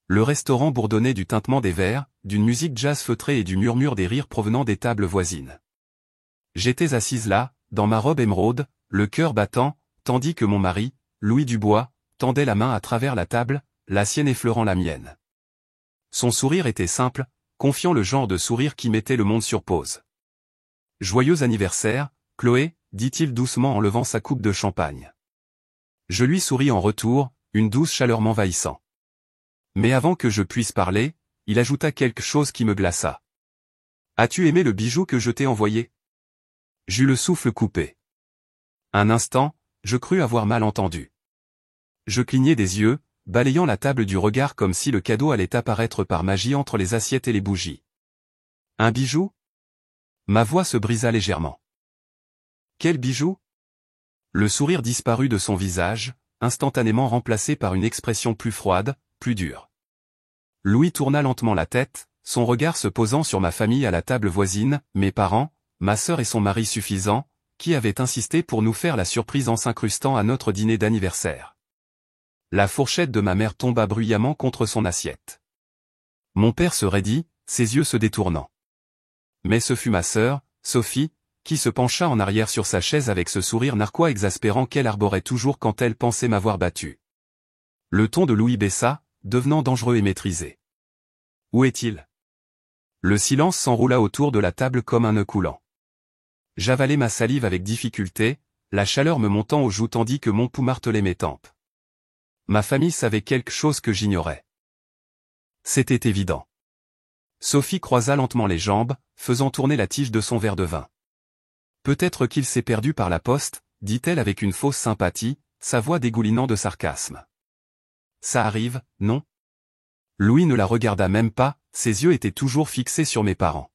Le restaurant bourdonnait du tintement des verres, d'une musique jazz feutrée et du murmure des rires provenant des tables voisines. J'étais assise là, dans ma robe émeraude, le cœur battant, tandis que mon mari, Louis Dubois, tendait la main à travers la table, la sienne effleurant la mienne. Son sourire était simple, confiant, le genre de sourire qui mettait le monde sur pause. « Joyeux anniversaire, Chloé », dit-il doucement en levant sa coupe de champagne. Je lui souris en retour, une douce chaleur m'envahissant. Mais avant que je puisse parler, il ajouta quelque chose qui me glaça. « As-tu aimé le bijou que je t'ai envoyé ?» J'eus le souffle coupé. Un instant, je crus avoir mal entendu. Je clignai des yeux, balayant la table du regard comme si le cadeau allait apparaître par magie entre les assiettes et les bougies. « Un bijou ?» Ma voix se brisa légèrement. « Quel bijou ?» Le sourire disparut de son visage, instantanément remplacé par une expression plus froide, plus dure. Louis tourna lentement la tête, son regard se posant sur ma famille à la table voisine, mes parents, ma sœur et son mari suffisant, qui avaient insisté pour nous faire la surprise en s'incrustant à notre dîner d'anniversaire. La fourchette de ma mère tomba bruyamment contre son assiette. Mon père se raidit, ses yeux se détournant. Mais ce fut ma sœur, Sophie, qui se pencha en arrière sur sa chaise avec ce sourire narquois exaspérant qu'elle arborait toujours quand elle pensait m'avoir battu. Le ton de Louis baissa, devenant dangereux et maîtrisé. « Où est-il » Le silence s'enroula autour de la table comme un nœud coulant. J'avalai ma salive avec difficulté, la chaleur me montant aux joues tandis que mon pouls martelait mes tempes. Ma famille savait quelque chose que j'ignorais. C'était évident. Sophie croisa lentement les jambes, faisant tourner la tige de son verre de vin. « Peut-être qu'il s'est perdu par la poste, » dit-elle avec une fausse sympathie, sa voix dégoulinant de sarcasme. « Ça arrive, non ?» Louis ne la regarda même pas, ses yeux étaient toujours fixés sur mes parents.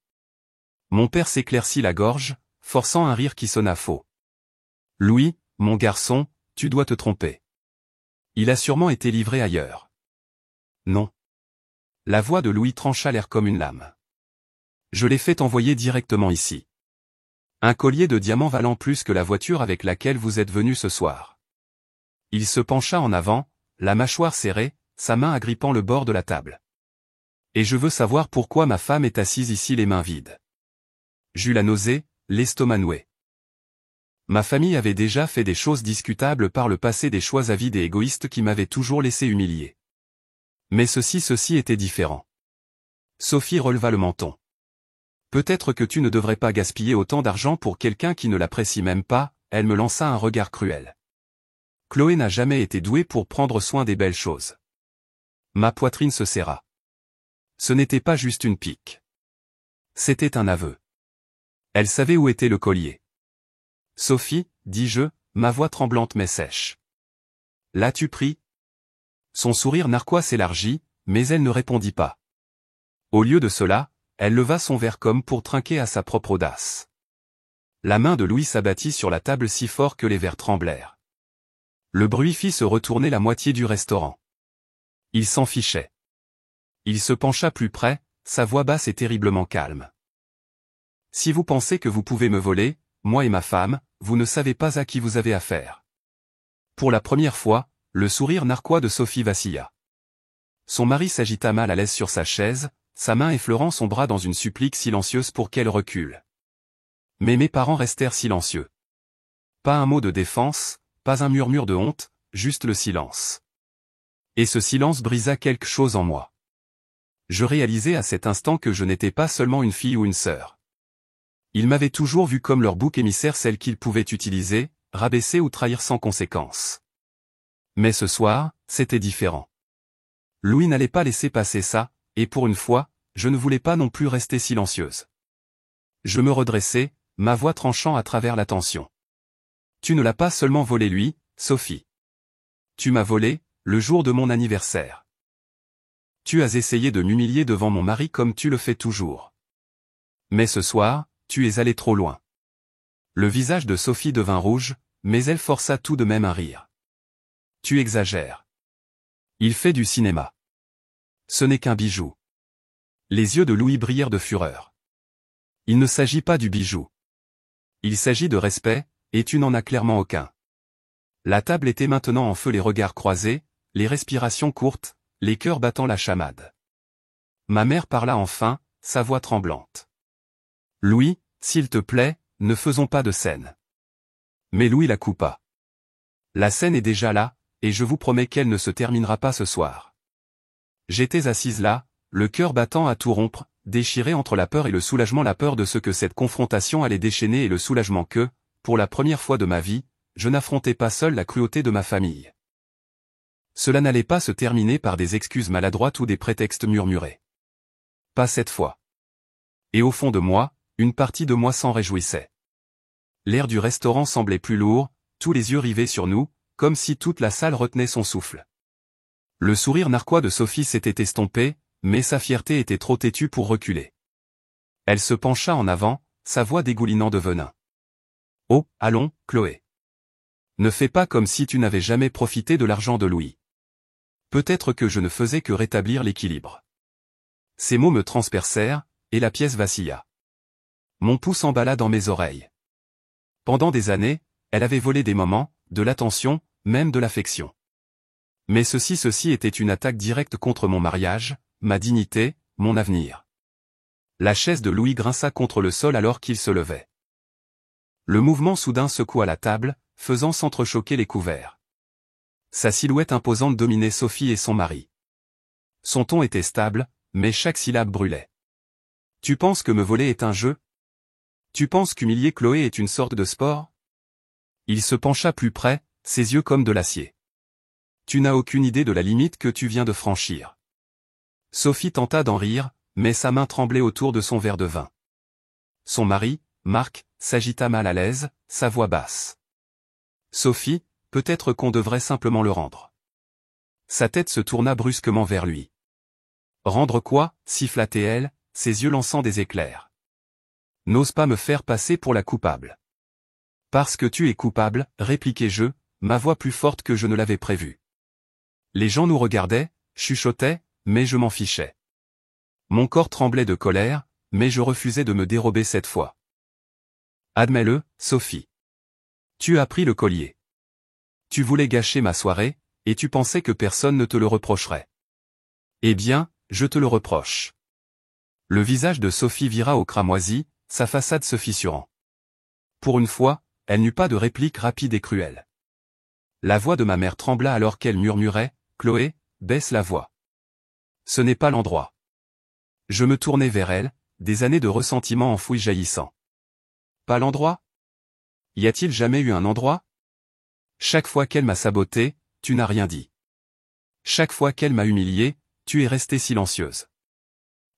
Mon père s'éclaircit la gorge, forçant un rire qui sonna faux. « Louis, mon garçon, tu dois te tromper. Il a sûrement été livré ailleurs. » « Non. » La voix de Louis trancha l'air comme une lame. « Je l'ai fait envoyer directement ici. Un collier de diamants valant plus que la voiture avec laquelle vous êtes venu ce soir. » Il se pencha en avant, la mâchoire serrée, sa main agrippant le bord de la table. « Et je veux savoir pourquoi ma femme est assise ici les mains vides. » J'eus la nausée, l'estomac noué. Ma famille avait déjà fait des choses discutables par le passé, des choix avides et égoïstes qui m'avaient toujours laissé humilié. Mais ceci était différent. Sophie releva le menton. « Peut-être que tu ne devrais pas gaspiller autant d'argent pour quelqu'un qui ne l'apprécie même pas, » elle me lança un regard cruel. Chloé n'a jamais été douée pour prendre soin des belles choses. Ma poitrine se serra. Ce n'était pas juste une pique. C'était un aveu. Elle savait où était le collier. « Sophie, » dis-je, ma voix tremblante mais sèche. « L'as-tu pris ?» Son sourire narquois s'élargit, mais elle ne répondit pas. Au lieu de cela, elle leva son verre comme pour trinquer à sa propre audace. La main de Louis s'abattit sur la table si fort que les verres tremblèrent. Le bruit fit se retourner la moitié du restaurant. Il s'en fichait. Il se pencha plus près, sa voix basse et terriblement calme. « Si vous pensez que vous pouvez me voler, moi et ma femme, vous ne savez pas à qui vous avez affaire. » Pour la première fois, le sourire narquois de Sophie vacilla. Son mari s'agita mal à l'aise sur sa chaise, sa main effleurant son bras dans une supplique silencieuse pour qu'elle recule. Mais mes parents restèrent silencieux. Pas un mot de défense, pas un murmure de honte, juste le silence. Et ce silence brisa quelque chose en moi. Je réalisai à cet instant que je n'étais pas seulement une fille ou une sœur. Ils m'avaient toujours vu comme leur bouc émissaire, celle qu'ils pouvaient utiliser, rabaisser ou trahir sans conséquence. Mais ce soir, c'était différent. Louis n'allait pas laisser passer ça, et pour une fois, je ne voulais pas non plus rester silencieuse. Je me redressai, ma voix tranchant à travers la tension. « Tu ne l'as pas seulement volé lui, Sophie. Tu m'as volé, le jour de mon anniversaire. Tu as essayé de m'humilier devant mon mari comme tu le fais toujours. Mais ce soir, tu es allé trop loin. » Le visage de Sophie devint rouge, mais elle força tout de même un rire. « Tu exagères. Il fait du cinéma. Ce n'est qu'un bijou. » Les yeux de Louis brillèrent de fureur. « Il ne s'agit pas du bijou. Il s'agit de respect, et tu n'en as clairement aucun. » La table était maintenant en feu, les regards croisés, les respirations courtes, les cœurs battant la chamade. Ma mère parla enfin, sa voix tremblante. Louis, s'il te plaît, ne faisons pas de scène. Mais Louis la coupa. La scène est déjà là, et je vous promets qu'elle ne se terminera pas ce soir. J'étais assise là, le cœur battant à tout rompre, déchiré entre la peur et le soulagement, la peur de ce que cette confrontation allait déchaîner et le soulagement que, pour la première fois de ma vie, je n'affrontais pas seul la cruauté de ma famille. Cela n'allait pas se terminer par des excuses maladroites ou des prétextes murmurés. Pas cette fois. Et au fond de moi, une partie de moi s'en réjouissait. L'air du restaurant semblait plus lourd, tous les yeux rivés sur nous, comme si toute la salle retenait son souffle. Le sourire narquois de Sophie s'était estompé, mais sa fierté était trop têtue pour reculer. Elle se pencha en avant, sa voix dégoulinant de venin. « Oh, allons, Chloé. Ne fais pas comme si tu n'avais jamais profité de l'argent de Louis. Peut-être que je ne faisais que rétablir l'équilibre. » Ces mots me transpercèrent, et la pièce vacilla. Mon pouls s'emballa dans mes oreilles. Pendant des années, elle avait volé des moments, de l'attention, même de l'affection. Mais ceci était une attaque directe contre mon mariage, ma dignité, mon avenir. La chaise de Louis grinça contre le sol alors qu'il se levait. Le mouvement soudain secoua la table, faisant s'entrechoquer les couverts. Sa silhouette imposante dominait Sophie et son mari. Son ton était stable, mais chaque syllabe brûlait. « Tu penses que me voler est un jeu ? Tu penses qu'humilier Chloé est une sorte de sport ?» Il se pencha plus près, ses yeux comme de l'acier. « Tu n'as aucune idée de la limite que tu viens de franchir. » Sophie tenta d'en rire, mais sa main tremblait autour de son verre de vin. Son mari, Marc, s'agita mal à l'aise, sa voix basse. « Sophie, peut-être qu'on devrait simplement le rendre. » Sa tête se tourna brusquement vers lui. « Rendre quoi ?» siffla-t-elle, ses yeux lançant des éclairs. « N'ose pas me faire passer pour la coupable. »« Parce que tu es coupable, » répliquai-je, ma voix plus forte que je ne l'avais prévu. Les gens nous regardaient, chuchotaient, mais je m'en fichais. Mon corps tremblait de colère, mais je refusais de me dérober cette fois. « Admets-le, Sophie. Tu as pris le collier. Tu voulais gâcher ma soirée, et tu pensais que personne ne te le reprocherait. Eh bien, je te le reproche. » Le visage de Sophie vira au cramoisi, sa façade se fissurant. Pour une fois, elle n'eut pas de réplique rapide et cruelle. La voix de ma mère trembla alors qu'elle murmurait, « Chloé, baisse la voix. Ce n'est pas l'endroit. » Je me tournai vers elle, des années de ressentiment enfouis jaillissant. « Pas l'endroit ? Y a-t-il jamais eu un endroit ? Chaque fois qu'elle m'a saboté, tu n'as rien dit. Chaque fois qu'elle m'a humilié, tu es restée silencieuse.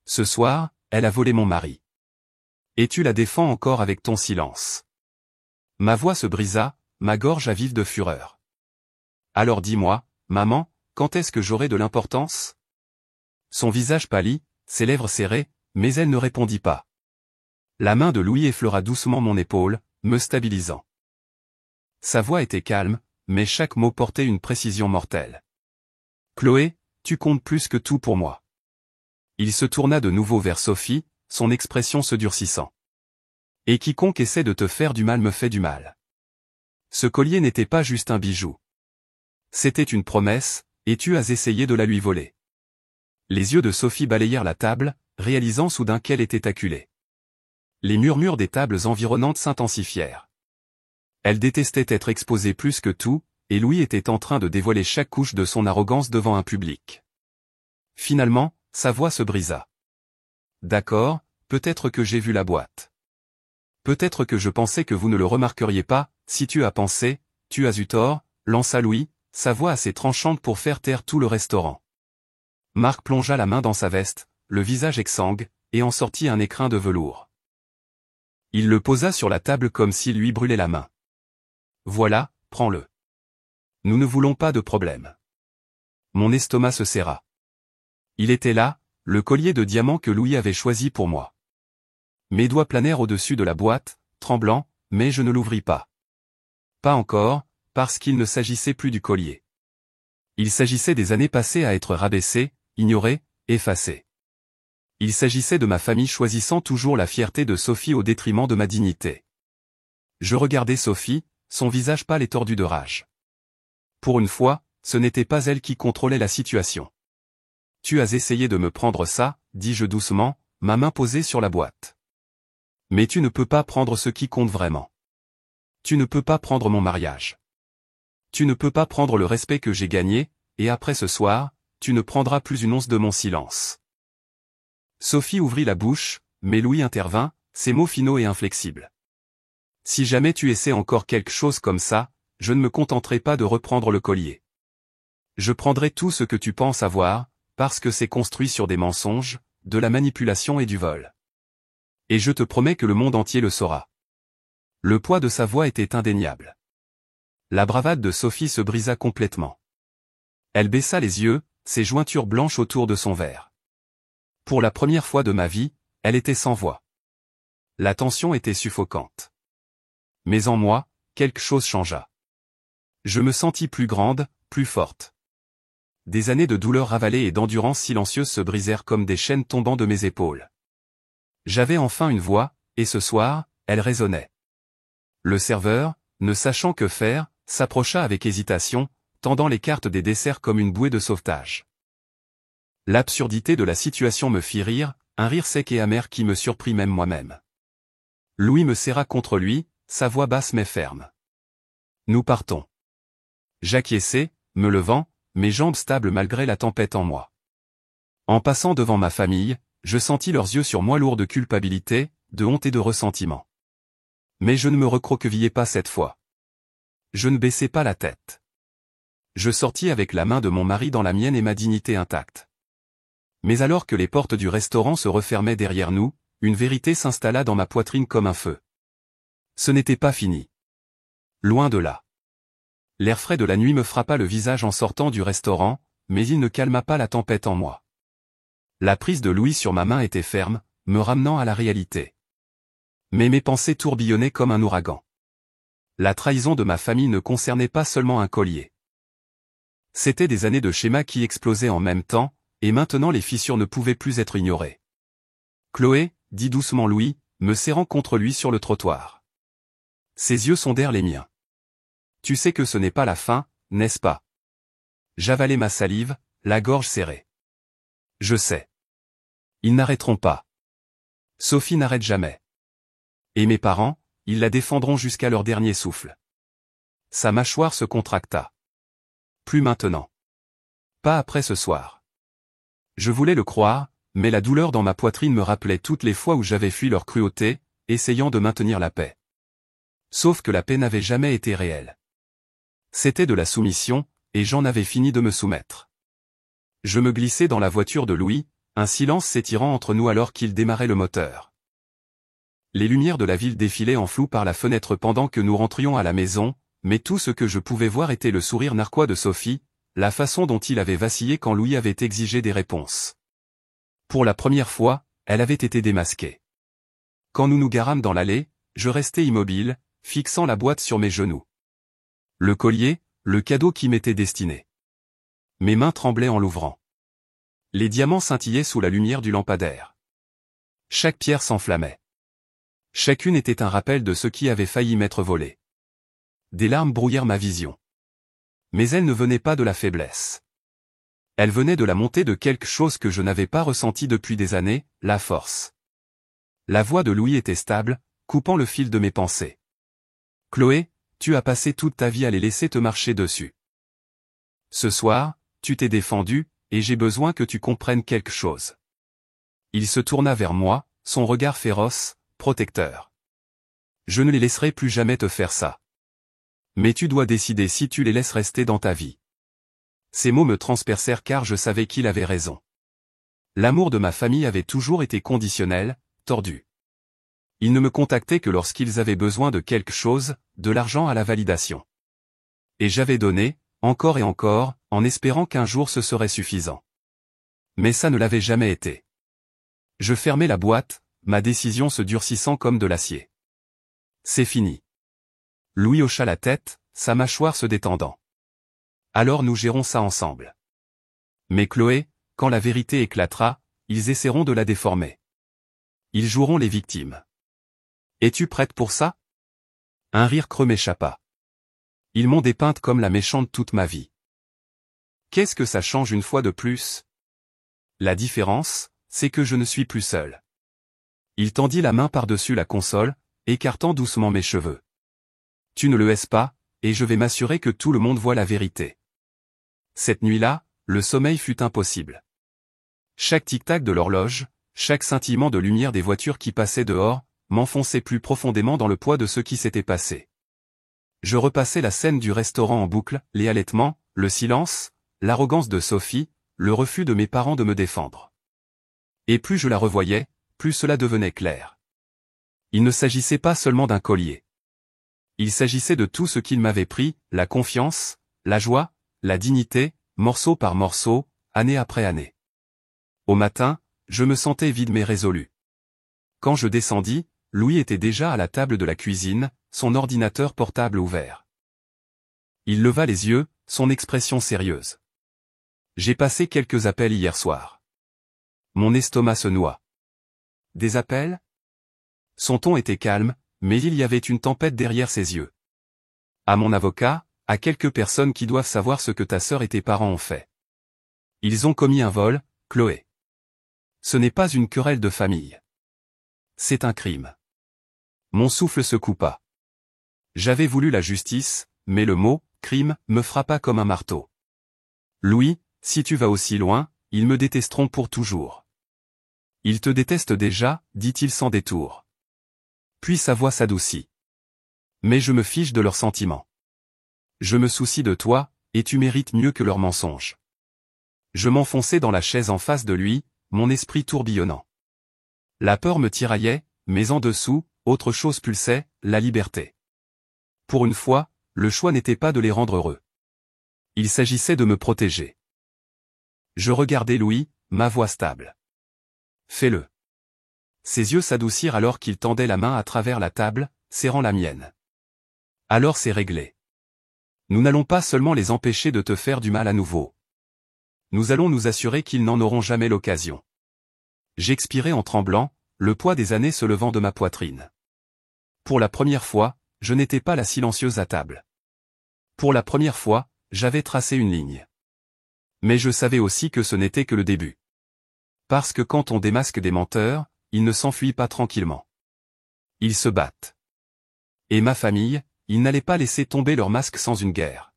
Ce soir, elle a volé mon mari. Et tu la défends encore avec ton silence. » Ma voix se brisa, ma gorge à vif de fureur. « Alors dis-moi, maman, quand est-ce que j'aurai de l'importance ?» Son visage pâlit, ses lèvres serrées, mais elle ne répondit pas. La main de Louis effleura doucement mon épaule, me stabilisant. Sa voix était calme, mais chaque mot portait une précision mortelle. « Chloé, tu comptes plus que tout pour moi. » Il se tourna de nouveau vers Sophie, son expression se durcissant. « Et quiconque essaie de te faire du mal me fait du mal. » Ce collier n'était pas juste un bijou. C'était une promesse, et tu as essayé de la lui voler. Les yeux de Sophie balayèrent la table, réalisant soudain qu'elle était acculée. Les murmures des tables environnantes s'intensifièrent. Elle détestait être exposée plus que tout, et Louis était en train de dévoiler chaque couche de son arrogance devant un public. Finalement, sa voix se brisa. « D'accord, peut-être que j'ai vu la boîte. Peut-être que je pensais que vous ne le remarqueriez pas, si tu as pensé, tu as eu tort, » lança Louis, sa voix assez tranchante pour faire taire tout le restaurant. Marc plongea la main dans sa veste, le visage exsangue, et en sortit un écrin de velours. Il le posa sur la table comme s'il lui brûlait la main. « Voilà, prends-le. Nous ne voulons pas de problème. » Mon estomac se serra. Il était là, le collier de diamants que Louis avait choisi pour moi. Mes doigts planèrent au-dessus de la boîte, tremblants, mais je ne l'ouvris pas. Pas encore, parce qu'il ne s'agissait plus du collier. Il s'agissait des années passées à être rabaissées, ignorées, effacées. Il s'agissait de ma famille choisissant toujours la fierté de Sophie au détriment de ma dignité. Je regardais Sophie, son visage pâle et tordu de rage. Pour une fois, ce n'était pas elle qui contrôlait la situation. Tu as essayé de me prendre ça, dis-je doucement, ma main posée sur la boîte. Mais tu ne peux pas prendre ce qui compte vraiment. Tu ne peux pas prendre mon mariage. Tu ne peux pas prendre le respect que j'ai gagné, et après ce soir, tu ne prendras plus une once de mon silence. Sophie ouvrit la bouche, mais Louis intervint, ses mots finaux et inflexibles. Si jamais tu essaies encore quelque chose comme ça, je ne me contenterai pas de reprendre le collier. Je prendrai tout ce que tu penses avoir, parce que c'est construit sur des mensonges, de la manipulation et du vol. Et je te promets que le monde entier le saura. Le poids de sa voix était indéniable. La bravade de Sophie se brisa complètement. Elle baissa les yeux, ses jointures blanches autour de son verre. Pour la première fois de ma vie, elle était sans voix. La tension était suffocante. Mais en moi, quelque chose changea. Je me sentis plus grande, plus forte. Des années de douleur ravalée et d'endurance silencieuse se brisèrent comme des chaînes tombant de mes épaules. J'avais enfin une voix, et ce soir, elle résonnait. Le serveur, ne sachant que faire, s'approcha avec hésitation, tendant les cartes des desserts comme une bouée de sauvetage. L'absurdité de la situation me fit rire, un rire sec et amer qui me surprit même moi-même. Louis me serra contre lui, sa voix basse mais ferme. Nous partons. J'acquiesçai, me levant, mes jambes stables malgré la tempête en moi. En passant devant ma famille, je sentis leurs yeux sur moi lourds de culpabilité, de honte et de ressentiment. Mais je ne me recroquevillai pas cette fois. Je ne baissai pas la tête. Je sortis avec la main de mon mari dans la mienne et ma dignité intacte. Mais alors que les portes du restaurant se refermaient derrière nous, une vérité s'installa dans ma poitrine comme un feu. Ce n'était pas fini. Loin de là. L'air frais de la nuit me frappa le visage en sortant du restaurant, mais il ne calma pas la tempête en moi. La prise de Louis sur ma main était ferme, me ramenant à la réalité. Mais mes pensées tourbillonnaient comme un ouragan. La trahison de ma famille ne concernait pas seulement un collier. C'étaient des années de schémas qui explosaient en même temps, et maintenant les fissures ne pouvaient plus être ignorées. Chloé, dit doucement Louis, me serrant contre lui sur le trottoir. Ses yeux sondèrent les miens. Tu sais que ce n'est pas la fin, n'est-ce pas? J'avalai ma salive, la gorge serrée. Je sais. Ils n'arrêteront pas. Sophie n'arrête jamais. Et mes parents, ils la défendront jusqu'à leur dernier souffle. Sa mâchoire se contracta. Plus maintenant. Pas après ce soir. Je voulais le croire, mais la douleur dans ma poitrine me rappelait toutes les fois où j'avais fui leur cruauté, essayant de maintenir la paix. Sauf que la paix n'avait jamais été réelle. C'était de la soumission, et j'en avais fini de me soumettre. Je me glissai dans la voiture de Louis, un silence s'étirant entre nous alors qu'il démarrait le moteur. Les lumières de la ville défilaient en flou par la fenêtre pendant que nous rentrions à la maison, mais tout ce que je pouvais voir était le sourire narquois de Sophie, la façon dont il avait vacillé quand Louis avait exigé des réponses. Pour la première fois, elle avait été démasquée. Quand nous nous garâmes dans l'allée, je restai immobile, fixant la boîte sur mes genoux. Le collier, le cadeau qui m'était destiné. Mes mains tremblaient en l'ouvrant. Les diamants scintillaient sous la lumière du lampadaire. Chaque pierre s'enflammait. Chacune était un rappel de ce qui avait failli m'être volé. Des larmes brouillèrent ma vision. Mais elles ne venaient pas de la faiblesse. Elles venaient de la montée de quelque chose que je n'avais pas ressenti depuis des années, la force. La voix de Louis était stable, coupant le fil de mes pensées. Chloé, tu as passé toute ta vie à les laisser te marcher dessus. Ce soir, tu t'es défendue, et j'ai besoin que tu comprennes quelque chose. Il se tourna vers moi, son regard féroce, protecteur. Je ne les laisserai plus jamais te faire ça. Mais tu dois décider si tu les laisses rester dans ta vie. Ces mots me transpercèrent car je savais qu'il avait raison. L'amour de ma famille avait toujours été conditionnel, tordu. Ils ne me contactaient que lorsqu'ils avaient besoin de quelque chose, de l'argent à la validation. Et j'avais donné, encore et encore, en espérant qu'un jour ce serait suffisant. Mais ça ne l'avait jamais été. Je fermai la boîte, ma décision se durcissant comme de l'acier. C'est fini. Louis hocha la tête, sa mâchoire se détendant. Alors nous gérons ça ensemble. Mais Chloé, quand la vérité éclatera, ils essaieront de la déformer. Ils joueront les victimes. Es-tu prête pour ça? Un rire creux m'échappa. Ils m'ont dépeinte comme la méchante toute ma vie. Qu'est-ce que ça change une fois de plus? la différence, c'est que je ne suis plus seul. Il tendit la main par-dessus la console, écartant doucement mes cheveux. Tu ne le hais pas, et je vais m'assurer que tout le monde voit la vérité. Cette nuit-là, le sommeil fut impossible. Chaque tic-tac de l'horloge, chaque scintillement de lumière des voitures qui passaient dehors, m'enfonçait plus profondément dans le poids de ce qui s'était passé. Je repassais la scène du restaurant en boucle, les halètements, le silence, l'arrogance de Sophie, le refus de mes parents de me défendre. Et plus je la revoyais, plus cela devenait clair. Il ne s'agissait pas seulement d'un collier. Il s'agissait de tout ce qu'il m'avait pris, la confiance, la joie, la dignité, morceau par morceau, année après année. Au matin, je me sentais vide mais résolu. Quand je descendis, Louis était déjà à la table de la cuisine, son ordinateur portable ouvert. Il leva les yeux, son expression sérieuse. J'ai passé quelques appels hier soir. Mon estomac se noie. Des appels? Son ton était calme, mais il y avait une tempête derrière ses yeux. À mon avocat, à quelques personnes qui doivent savoir ce que ta sœur et tes parents ont fait. Ils ont commis un vol, Chloé. Ce n'est pas une querelle de famille. C'est un crime. Mon souffle se coupa. J'avais voulu la justice, mais le mot « crime » me frappa comme un marteau. Louis, si tu vas aussi loin, ils me détesteront pour toujours. Ils te détestent déjà, dit-il sans détour. Puis sa voix s'adoucit. Mais je me fiche de leurs sentiments. Je me soucie de toi, et tu mérites mieux que leurs mensonges. Je m'enfonçai dans la chaise en face de lui, mon esprit tourbillonnant. La peur me tiraillait, mais en dessous, autre chose pulsait, la liberté. Pour une fois, le choix n'était pas de les rendre heureux. Il s'agissait de me protéger. Je regardais Louis, ma voix stable. Fais-le. Ses yeux s'adoucirent alors qu'il tendait la main à travers la table, serrant la mienne. Alors c'est réglé. Nous n'allons pas seulement les empêcher de te faire du mal à nouveau. Nous allons nous assurer qu'ils n'en auront jamais l'occasion. J'expirai en tremblant, le poids des années se levant de ma poitrine. Pour la première fois, je n'étais pas la silencieuse à table. Pour la première fois, j'avais tracé une ligne. Mais je savais aussi que ce n'était que le début. Parce que quand on démasque des menteurs, ils ne s'enfuient pas tranquillement. Ils se battent. Et ma famille, ils n'allaient pas laisser tomber leur masque sans une guerre.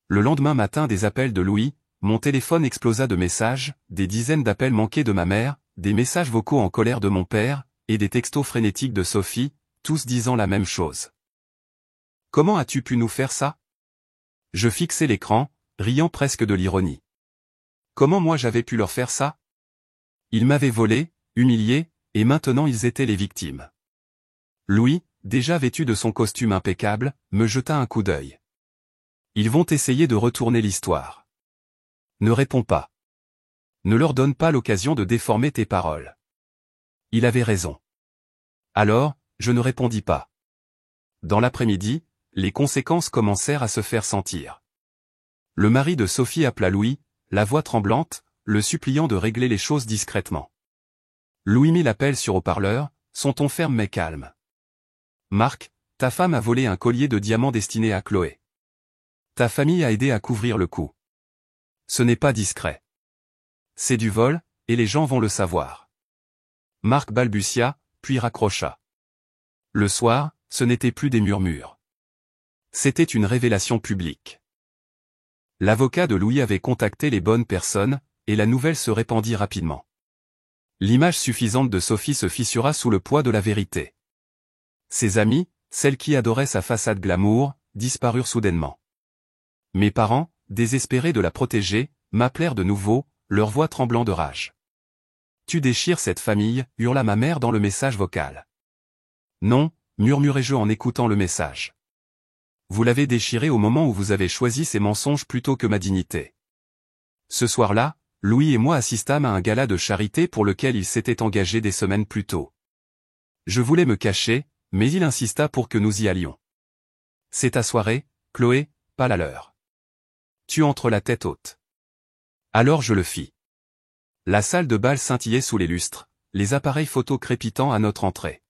Le lendemain matin des appels de Louis, mon téléphone explosa de messages, des dizaines d'appels manqués de ma mère, des messages vocaux en colère de mon père, et des textos frénétiques de Sophie, tous disant la même chose. Comment as-tu pu nous faire ça? Je fixais l'écran, riant presque de l'ironie. Comment moi j'avais pu leur faire ça? Ils m'avaient volé, humilié, et maintenant ils étaient les victimes. Louis, déjà vêtu de son costume impeccable, me jeta un coup d'œil. Ils vont essayer de retourner l'histoire. Ne réponds pas. Ne leur donne pas l'occasion de déformer tes paroles. Il avait raison. Alors, je ne répondis pas. Dans l'après-midi, les conséquences commencèrent à se faire sentir. Le mari de Sophie appela Louis, la voix tremblante, le suppliant de régler les choses discrètement. Louis mit l'appel sur haut-parleur, son ton ferme mais calme. Marc, ta femme a volé un collier de diamants destiné à Chloé. Ta famille a aidé à couvrir le coup. Ce n'est pas discret. C'est du vol, et les gens vont le savoir. Marc balbutia, puis raccrocha. Le soir, ce n'était plus des murmures. C'était une révélation publique. L'avocat de Louis avait contacté les bonnes personnes, et la nouvelle se répandit rapidement. L'image suffisante de Sophie se fissura sous le poids de la vérité. Ses amis, celles qui adoraient sa façade glamour, disparurent soudainement. Mes parents, désespérés de la protéger, m'appelèrent de nouveau, leur voix tremblant de rage. « Tu déchires cette famille » hurla ma mère dans le message vocal. « Non » murmurai-je en écoutant le message. « Vous l'avez déchiré au moment où vous avez choisi ces mensonges plutôt que ma dignité. » Ce soir-là, Louis et moi assistâmes à un gala de charité pour lequel il s'était engagé des semaines plus tôt. Je voulais me cacher, mais il insista pour que nous y allions. « C'est ta soirée, Chloé, pas la leur. Tu entres la tête haute. » Alors je le fis. La salle de bal scintillait sous les lustres, les appareils photo crépitant à notre entrée.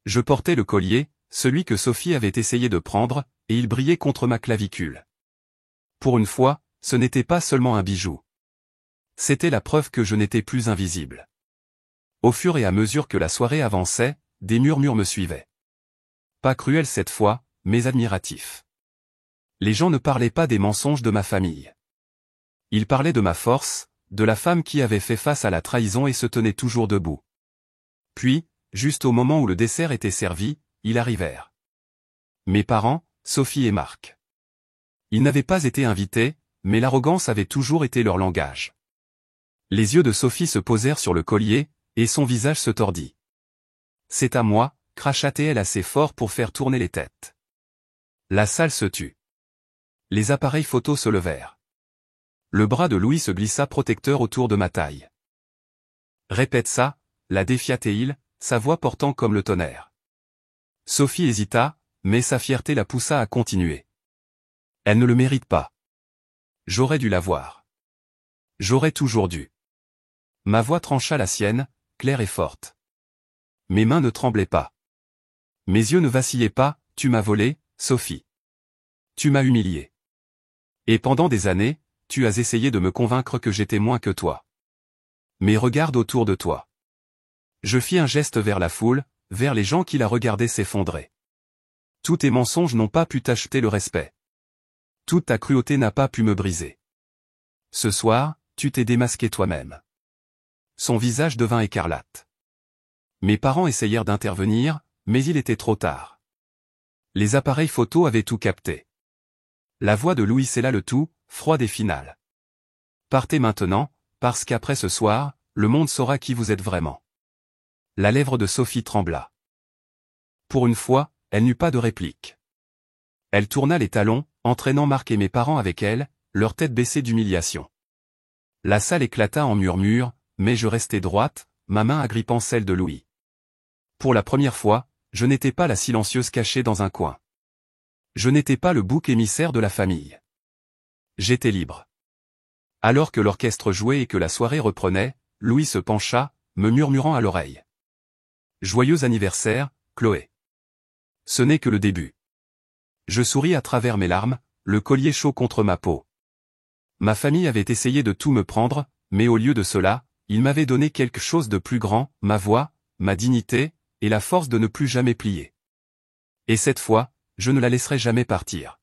Je portais le collier, celui que Sophie avait essayé de prendre, et il brillait contre ma clavicule. Pour une fois, ce n'était pas seulement un bijou. C'était la preuve que je n'étais plus invisible. Au fur et à mesure que la soirée avançait, des murmures me suivaient. Pas cruels cette fois, mais admiratifs. Les gens ne parlaient pas des mensonges de ma famille. Ils parlaient de ma force, de la femme qui avait fait face à la trahison et se tenait toujours debout. Puis, juste au moment où le dessert était servi, ils arrivèrent. Mes parents, Sophie et Marc. Ils n'avaient pas été invités, mais l'arrogance avait toujours été leur langage. Les yeux de Sophie se posèrent sur le collier, et son visage se tordit. « C'est à moi », cracha-t-elle assez fort pour faire tourner les têtes. La salle se tut. Les appareils photos se levèrent. Le bras de Louis se glissa protecteur autour de ma taille. « Répète ça », la défia-t-il, sa voix portant comme le tonnerre. Sophie hésita, mais sa fierté la poussa à continuer. « Elle ne le mérite pas. J'aurais dû la voir. J'aurais toujours dû. » Ma voix trancha la sienne, claire et forte. Mes mains ne tremblaient pas. Mes yeux ne vacillaient pas. « Tu m'as volé, Sophie. Tu m'as humilié. Et pendant des années, tu as essayé de me convaincre que j'étais moins que toi. Mais regarde autour de toi. » Je fis un geste vers la foule, vers les gens qui la regardaient s'effondrer. Tous tes mensonges n'ont pas pu t'acheter le respect. Toute ta cruauté n'a pas pu me briser. Ce soir, tu t'es démasqué toi-même. Son visage devint écarlate. Mes parents essayèrent d'intervenir, mais il était trop tard. Les appareils photo avaient tout capté. La voix de Louis scella le tout, froide et finale. Partez maintenant, parce qu'après ce soir, le monde saura qui vous êtes vraiment. La lèvre de Sophie trembla. Pour une fois, elle n'eut pas de réplique. Elle tourna les talons, entraînant Marc et mes parents avec elle, leur tête baissée d'humiliation. La salle éclata en murmures, mais je restai droite, ma main agrippant celle de Louis. Pour la première fois, je n'étais pas la silencieuse cachée dans un coin. Je n'étais pas le bouc émissaire de la famille. J'étais libre. Alors que l'orchestre jouait et que la soirée reprenait, Louis se pencha, me murmurant à l'oreille. « Joyeux anniversaire, Chloé. Ce n'est que le début. » Je souris à travers mes larmes, le collier chaud contre ma peau. Ma famille avait essayé de tout me prendre, mais au lieu de cela, il m'avait donné quelque chose de plus grand, ma voix, ma dignité, et la force de ne plus jamais plier. Et cette fois, je ne la laisserai jamais partir.